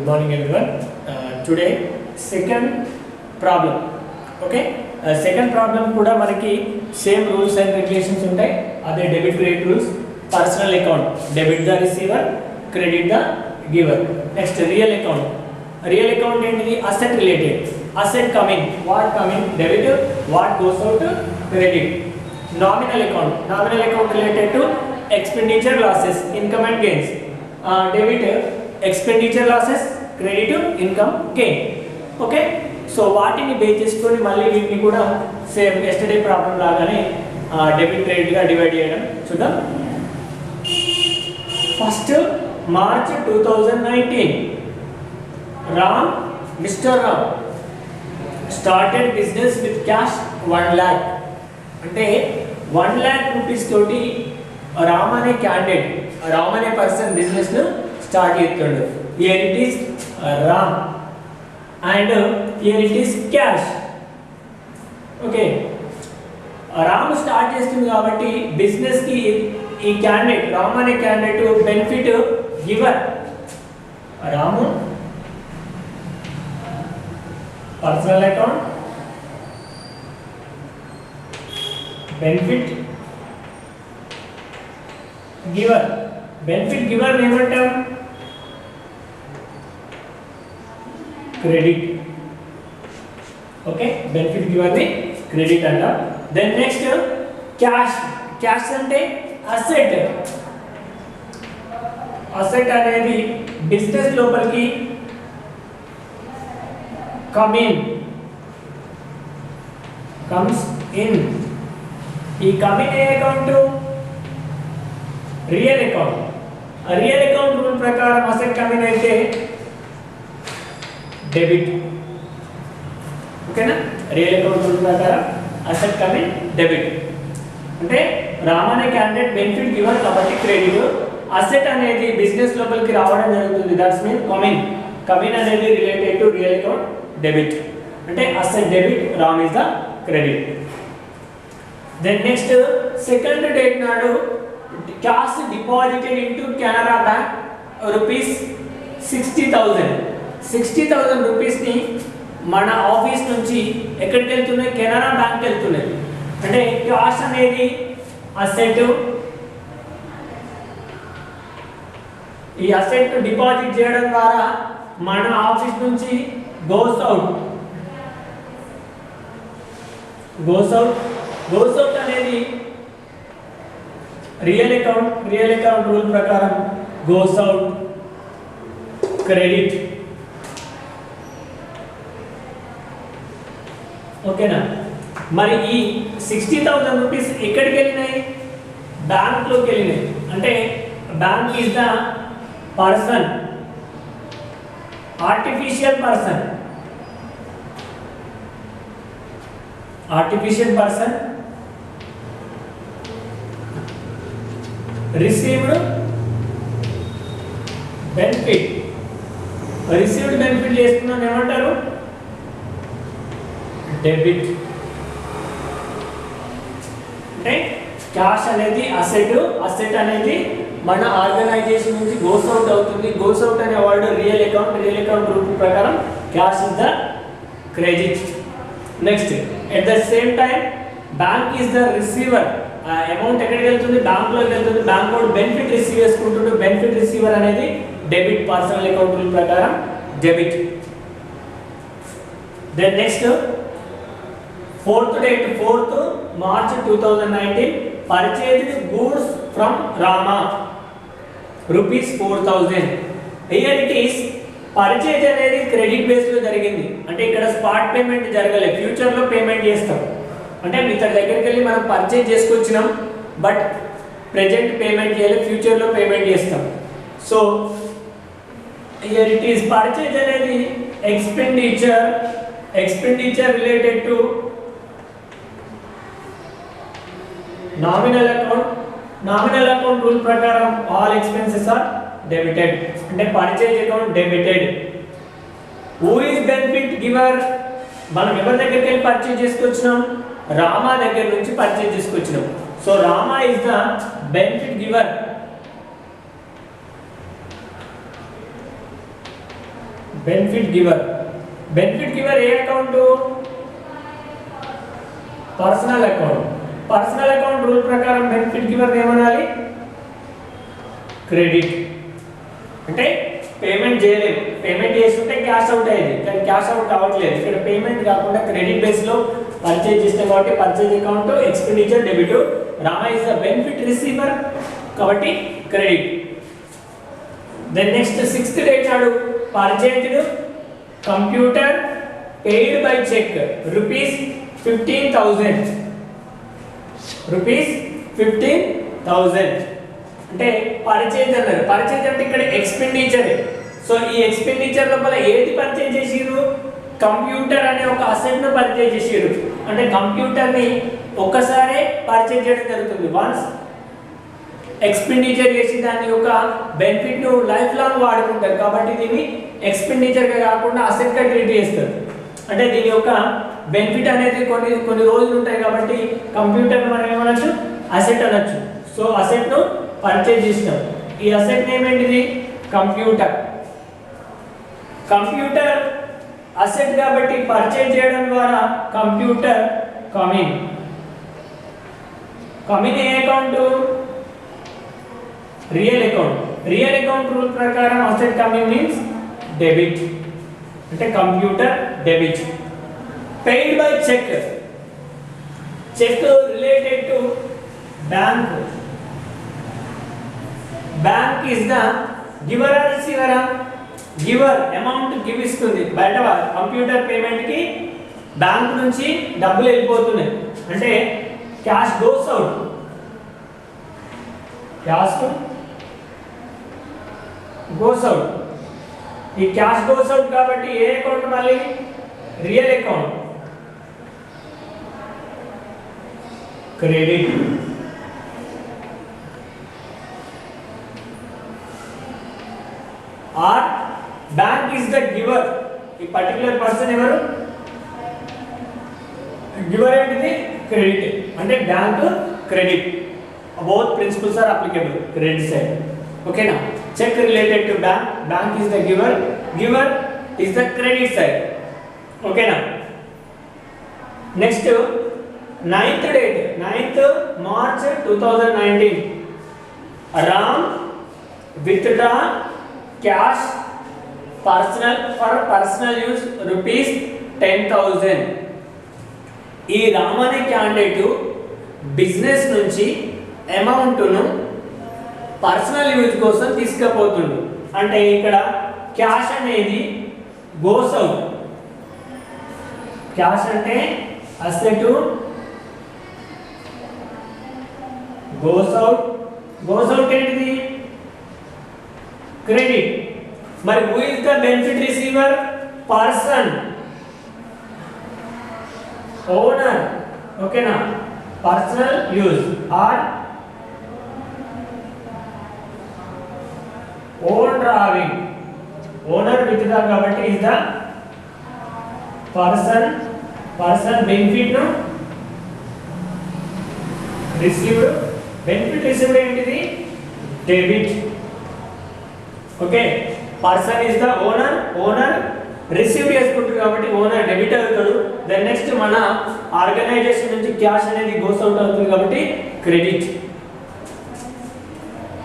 Good morning everyone. Today second problem. Okay. Second problem kuda manaki same rules and regulations untai. Ade debit credit rules. Personal account debit the receiver, credit the giver. Next real account. Real account ఏంటిది asset related. Asset coming, what coming debit, what goes out credit. Nominal account related to expenditure losses, income and gains. Debit expenditure losses, credit income gain. Okay, so వాటిని base చేసుకొని మళ్ళీ వీటిని కూడా same yesterday problem లాగానే debit credit గా divide చేయడం చూద్దాం. First March 2019 mister Ram started business with cash 1 lakh. అంటే 1 lakh రూపీస్ తోటి రామ్ అనే క్యాండిడేట్, రామ్ అనే పర్సన్ బిజినెస్ ను స్టార్ట్ చేస్తాడు. Here it is Ram and here it is cash. Okay, Ram start చేస్తుంది కాబట్టి బిజినెస్ కి ఈ క్యాండిడేట్ రామ్ అనే candidate benefit giver. Ramu personal account benefit giver. Benefit giver ఏమంటాం? క్రెడిట్. ఓకే, బెనిఫిట్ గివర్ ని క్రెడిట్ అంటాం. Then next cash. క్యాష్ అంటే అసెట్. అసెట్ అనేది బిజినెస్ లోపలికి కమ్స్ ఇన్. ఈ కమింగ్ ఏ account? Real account. Real account rule ప్రకారం అసెట్ కమింగ్ అయితే డెబిట్. ఓకేనా? రియల్ అకౌంట్ రూల్ ప్రకారం అసెట్ కమింగ్ డెబిట్. అంటే రామ్ అనే క్యాండిడేట్ బెనిఫిట్ గివర్ కాబట్టి క్రెడిట్. అసెట్ అనేది బిజినెస్ లోపలికి రావడం జరుగుతుంది, దట్స్ మీన్ కమింగ్ అనేది related to real account debit. అంటే asset debit, Ram is the credit. Then next second date నాడు cash deposited into Canara bank rupees 60,000. 60,000 rupees ని మన ఆఫీస్ నుంచి ఎక్కడికి వెళ్తున్నాయి? కెనరా బ్యాంక్ వెళ్తున్నాయి. అంటే క్యాష్ అనేది అసెట్. ఈ అసెట్ డిపాజిట్ చేయడం ద్వారా మన ఆఫీస్ నుంచి గోస్ అవుట్ అనేది రియల్ అకౌంట్ రూల్ ప్రకారం గోస్ అవుట్ క్రెడిట్. ఓకేనా? మరి ఈ 60,000 రూపీస్ ఎక్కడికి వెళ్ళినాయి? బ్యాంక్ లోకి వెళ్ళినాయి. అంటే bank is the person, artificial person received benefit చేసుకున్నాను ఏమంటారు? డెబిట్. అంటే క్యాష్ అనేది అసెట్ అనేది మన ఆర్గనైజేషన్ నుంచి గోస్ అవుట్ అవుతుంది. గోస్ అవుట్ అనే వర్డ్ రియల్ అకౌంట్ రూల్ ప్రకారం cash is the credit. Next at the same time bank is the receiver. Amount ఎక్కడికి వెళ్తుంది? బ్యాంక్ లోకి వెళ్తుంది. బ్యాంక్ వాడు బెనిఫిట్ రిసీవ్ చేసుకుంటుంటే బెనిఫిట్ రిసీవర్ అనేది డెబిట్. పర్సనల్ అకౌంట్ రూల్ ప్రకారం debit. Then next fourth date 4th March 2019 purchased goods from Rama rupees 4,000. Here it is purchase అనేది credit base లో జరిగింది. అంటే ఇక్కడ స్పాట్ పేమెంట్ జరగలేదు, ఫ్యూచర్ లో పేమెంట్ చేస్తాం. అంటే ఇతని దగ్గరికి వెళ్ళి మనం పర్చేజ్ చేసుకొచ్చినాం, బట్ ప్రెజెంట్ పేమెంట్ చేయలేదు, ఫ్యూచర్ లో పేమెంట్ చేస్తాం. So here it is purchase అనేది expenditure related to nominal account rule ప్రకారం ఆల్ ఎక్స్పెన్సెస్ ఆర్ డెబిటెడ్. అంటే purchase account debited. Who is benefit giver? మనం ఎవరి దగ్గరికి వెళ్ళి పర్చేజ్ చేసుకొచ్చినాం? రామా దగ్గర నుంచి purchase చేసుకొచ్చినాం. So Rama is the benefit giver. Benefit giver. Benefit giver A account? Personal account. Personal account rule ప్రకారం బెనిఫిట్ గివర్ ఏమనాలి? క్రెడిట్. అంటే పేమెంట్ చేయలేదు, పేమెంట్ చేస్తుంటే క్యాష్ అవుట్ అయ్యేది, కానీ క్యాష్ అవుట్ అవ్వట్లేదు. ఇక్కడ పేమెంట్ కాకుండా క్రెడిట్ బేస్లో పర్చేజ్ చేస్తాం కాబట్టి purchase account expenditure debit. Rama is the benefit receiver కాబట్టి credit. Then next 6th date ఆడు purchased computer paid by cheque rupees 15,000. Rupees 15,000 అంటే పర్చేజ్ అన్నారు. పర్చేజ్ అంటే ఇక్కడ ఎక్స్పెండిచర్. సో ఈ ఎక్స్పెండిచర్ లోపల ఏది పర్చేజ్ చేసిరు? కంప్యూటర్ అనే ఒక అసెట్ ను పర్చేజ్ చేసిరు. అంటే కంప్యూటర్ ని ఒక్కసారే పర్చేజ్ చేయడం జరుగుతుంది. వన్స్ ఎక్స్పెండిచర్ చేసి దాని యొక్క బెనిఫిట్ ను లైఫ్ లాంగ్ వాడుకుంటారు కాబట్టి దీన్ని ఎక్స్పెండిచర్ గా కాకుండా అసెట్ గా ట్రీట్ చేస్తారు. అంటే దీని యొక్క బెనిఫిట్ అనేది కొన్ని రోజులు ఉంటాయి కాబట్టి కంప్యూటర్ మనం ఏమనొచ్చు? అసెట్ అనొచ్చు. సో అసెట్ ను పర్చేజ్ చేసినాం. ఈ అసెట్ నేమ్ ఏంటిది? కంప్యూటర్. కంప్యూటర్ అసెట్ కాబట్టి పర్చేజ్ చేయడం ద్వారా కంప్యూటర్ కమింగ్. కమింగ్ ఏ account? Real account. Real account rule ప్రకారం అసెట్ కమింగ్ మీన్స్ డెబిట్. అంటే computer debit. Paid by cheque. Cheque related to bank. Bank is the giver or receiver? Giver. Amount give ఇస్తుంది. బయట computer payment కి bank నుంచి డబ్బులు వెళ్ళిపోతున్నాయి అంటే cash goes out. Cash goes out. ఈ cash goes out కాబట్టి ఏ అకౌంట్? మళ్ళీ real account. Credit. Or bank is the giver. ఈ పర్టికులర్ పర్సన్ ఎవరు? గివర్ ఏంటిది? క్రెడిట్. అంటే bank credit. Both principles are applicable credit side. ఓకేనా? Check related to bank. Bank is the giver. Giver is the credit side. ఓకేనా? Next 9th date 9th March 2019. Ram withdraw cash for personal use rupees 10,000. ఈ రామ్ అనే candidate business నుంచి amount ను personal use కోసం తీసుకుపోతుండు. అంటే ఇక్కడ క్యాష్ అనేది గోస్ అవుట్. క్యాష్ అంటే asset goes out. Goes out ఏంటిది? క్రెడిట్. మరి who is the benefit receiver? Person, owner. ఓకేనా? Personal use or own drawing. Owner withdraw కాబట్టి is the person. Person benefit ను రిసీవ్డ్. బెనిఫిట్ రిసీవ్డ్ ఏంటిది? Debit. Okay. Person is the owner. Owner receive చేసుకుంటారు కాబట్టి owner debit అవుతాడు. Then next మన organization నుంచి cash అనేది గోస్ అవుట్ అవుతుంది కాబట్టి credit.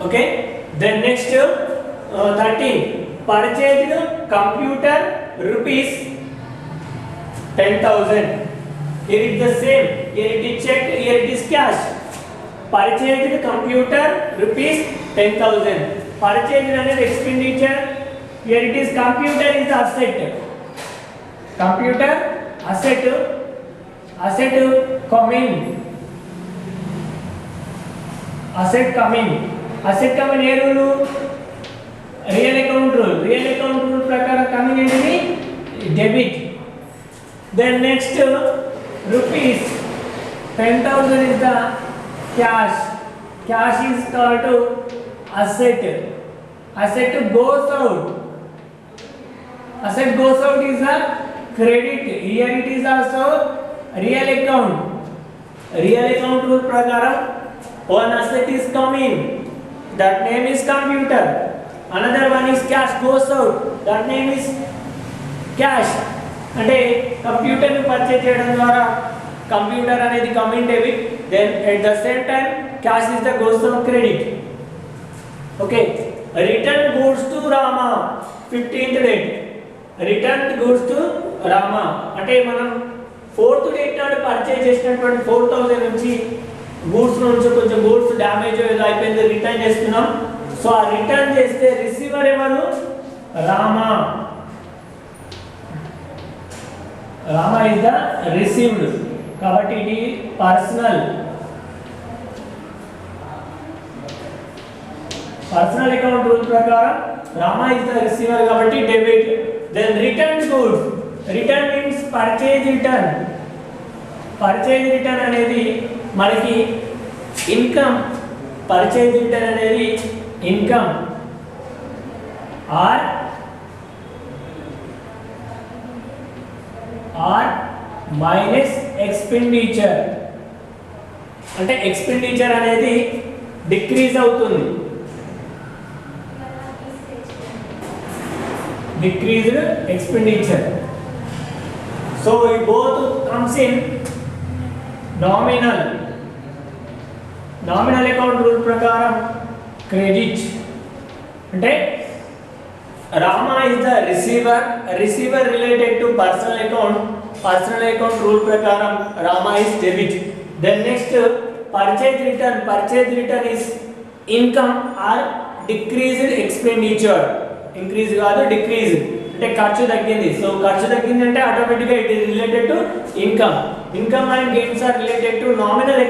Okay. Then next 13 purchased computer rupees 10,000. Here it is the same. Here it is check. Here it is cash. Purchased computer rupees 10,000. Purchased అనేది expenditure. Here it is computer is asset. Computer asset. Asset coming. Asset coming. Asset coming ఏ rule? Real account rule. Real account rule ప్రకారం coming ఏంటిది? Debit. Then next rupees 10,000 is the cash. Cash is called to asset. Asset goes out. Asset goes out is a credit. Here it is also real account. Real account rule prakaram one asset is coming. That name is computer. Another one is cash goes out. That name is cash అంటే కంప్యూటర్ని purchase చేయడం ద్వారా computer అనేది coming debit, then at the same time cash is the goes of credit. Okay, return goods to Rama 15th date. Return goods to Rama అంటే మనం 4th date నాడు purchase చేసినటువంటి 4000 నుంచి గూడ్స్ నుంచి కొంచెం గూడ్స్ డ్యామేజ్ ఏదో అయిపోయింది, రిటర్న్ చేస్తున్నాం. సో ఆ రిటర్న్ చేస్తే రిసీవర్ ఎవరు? Rama. Rama is the received కాబట్టి ఇది పర్సనల్ అకౌంట్ రూల్ ప్రకారం రామా ఇస్ ద రిసీవర్ కాబట్టి debit. Then return goods, return means purchase return. Purchase return అనేది మనకి ఇన్కమ్. పర్చేజ్ రిటర్న్ అనేది ఇన్కమ్ ఆర్ మైనస్ ఎక్స్పెండిచర్. అంటే ఎక్స్పెండిచర్ అనేది డిక్రీజ్ అవుతుంది, decreased expenditure. So it both comes in nominal account rule ప్రకారం credit. అంటే Rama is the receiver related to personal account rule ప్రకారం Rama is debit. Then next purchase return is income or decreased expenditure. Increase కాదు, decrease అంటే ఖర్చు తగ్గింది. So ఖర్చు తగ్గింది అంటే ఆటోమేటిక్గా it is related to income and gains are related to nominal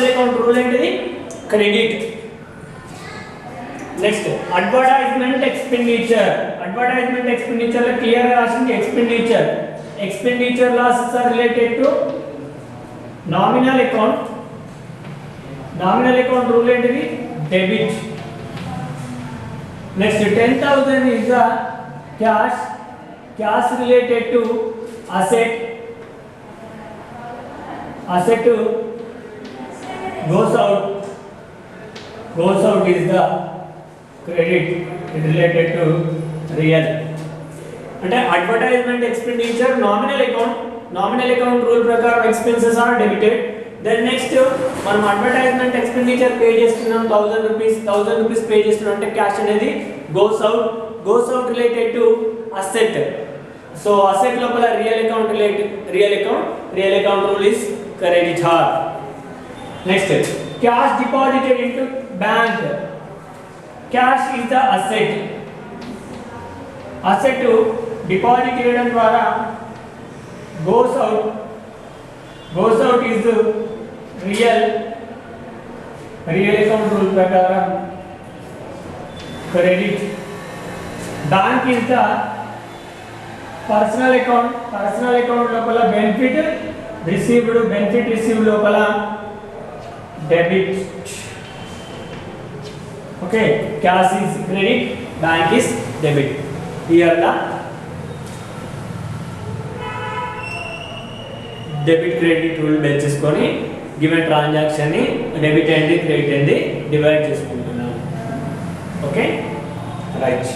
account rule ఏంటిది? క్రెడిట్. నెక్స్ట్ అడ్వర్టైజ్మెంట్ ఎక్స్పెండిచర్ లో క్లియర్ గా రాసింది expenditure losses are related to nominal account rule ఏంటిది? Debit. Next 10,000 is the cash related to asset goes out is the credit related to real. అంటే advertisement expenditure nominal account rule ప్రకారం expenses are debited. Then next మనం advertisement expenditure pay చేస్తున్నాం 1000 rupees pay చేస్తున్నాం అంటే cash అనేది goes out related to asset. So asset లోపల real account rule is credit హార్. Next cash deposited into bank. Cash is the asset deposit చేయడం ద్వారా goes out is real account rule ప్రకారం credit. Bank is the personal account లోపల benefit received లోపల debit. Okay, cash is credit, bank is debit. Here the debit credit rule base చేసుకొని given transaction ని debit and credit అండి divide చేసుకుంటున్నాం. Okay, right.